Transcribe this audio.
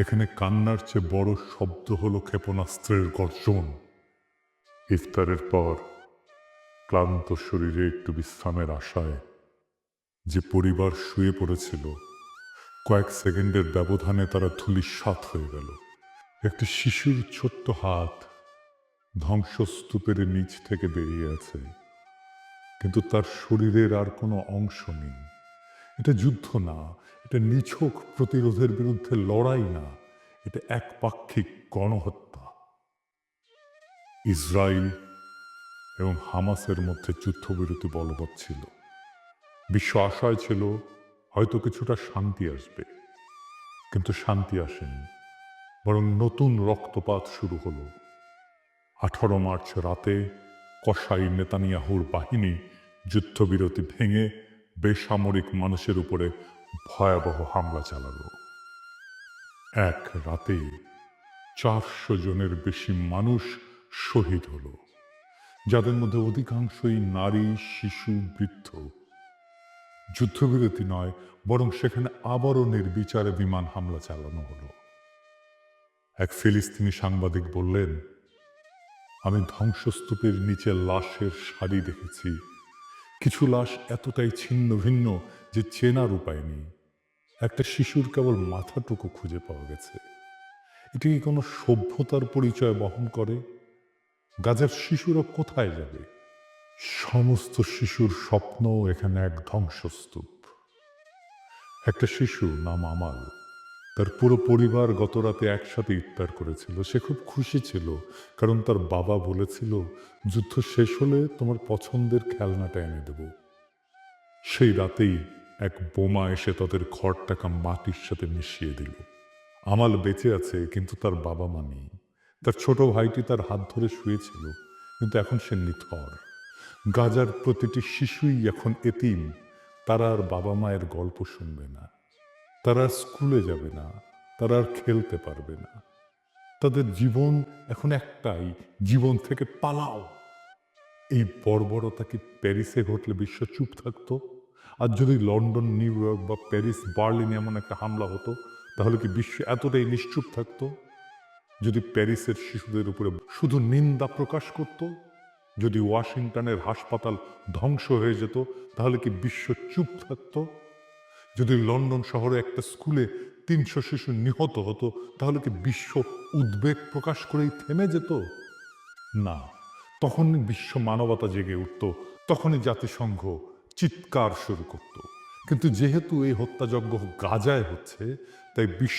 এখানে কান্নার চেয়ে বড় শব্দ হলো ক্ষেপণাস্ত্রের গর্জন। ইফতারের পর ক্লান্ত শরীরে একটু বিশ্রামের আশায় যে পরিবার শুয়ে পড়েছিল, কয়েক সেকেন্ডের ব্যবধানে তারা ধূলিসাৎ হয়ে গেল। একটি শিশুর ছোট্ট হাত ধ্বংসস্তূপের নিচ থেকে বেরিয়ে আছে, কিন্তু তার শরীরের আর কোনো অংশ নেই। এটা যুদ্ধ না, এটা নিছক প্রতিরোধের বিরুদ্ধে লড়াই না, এটা একপাক্ষিক গণহত্যা। ইসরায়েল এবং হামাসের মধ্যে যুদ্ধবিরতি বলবৎ ছিল। বিশ্ব আশায় ছিল হয়তো কিছুটা শান্তি আসবে, কিন্তু শান্তি আসেনি, বরং নতুন রক্তপাত শুরু হলো। 18 মার্চ রাতে কসাই নেতানিয়াহুর বাহিনী যুদ্ধবিরতি ভেঙে বেসামরিক মানুষের উপরে ভয়াবহ হামলা চালালো। এক রাতে 400 জনের বেশি মানুষ শহীদ হলো, যাদের মধ্যে অধিকাংশই নারী, শিশু, বৃদ্ধ। যুদ্ধবিরতি নয়, বরং সেখানে আবারও নির্বিচারে বিমান হামলা চালানো হলো। এক ফিলিস্তিনি সাংবাদিক বললেন, আমি ধ্বংসস্তূপের নিচে লাশের সারি দেখেছি। কিছু লাশ এতটাই ছিন্ন ভিন্ন যে চেনার উপায় নেই। একটা শিশুর কেবল মাথাটুকু খুঁজে পাওয়া গেছে। এটি কি কোনো সভ্যতার পরিচয় বহন করে? গাজার শিশুরা কোথায় যাবে? সমস্ত শিশুর স্বপ্ন এখানে এক ধ্বংসস্তূপ। একটা শিশু নাম আমাল, তার পুরো পরিবার গত রাতে একসাথে ইফতার করেছিল। সে খুব খুশি ছিল, কারণ তার বাবা বলেছিল, যুদ্ধ শেষ হলে তোমার পছন্দের খেলনাটা এনে দেব। সেই রাতেই এক বোমা এসে তাদের ঘরটাকে মাটির সাথে মিশিয়ে দিল। আমাল বেঁচে আছে, কিন্তু তার বাবা মা নেই। তার ছোট ভাইটি তার হাত ধরে শুয়েছিল, কিন্তু এখন সে নিথর। গাজার প্রতিটি শিশুই এখন এতিম। তারা আর বাবা মায়ের গল্প শুনবে না, তারা আর স্কুলে যাবে না, তারা আর খেলতে পারবে না। তাদের জীবন এখন একটাই, জীবন থেকে পালাও। এই বর্বরতা কি প্যারিসে ঘটলে বিশ্ব চুপ থাকতো? আর যদি লন্ডন, নিউ ইয়র্ক বা প্যারিস, বার্লিনে এমন একটা হামলা হতো, তাহলে কি বিশ্ব এতটাই নিশ্চুপ থাকতো? যদি প্যারিসের শিশুদের উপরে শুধু নিন্দা প্রকাশ করত, যদি ওয়াশিংটনের হাসপাতাল ধ্বংস হয়ে যেত, তাহলে কি বিশ্ব চুপ থাকতো? যদি লন্ডন শহরে একটা স্কুলে 300 শিশু নিহত হতো, তাহলে কি বিশ্ব উদ্বেগ প্রকাশ করেই থেমে যেত? না, তখনই বিশ্ব মানবতা জেগে উঠত, তখনই জাতিসংঘ চিৎকার শুরু করত। কিন্তু যেহেতু এই হত্যাযজ্ঞ গাজায় হচ্ছে, তাই বিশ্ব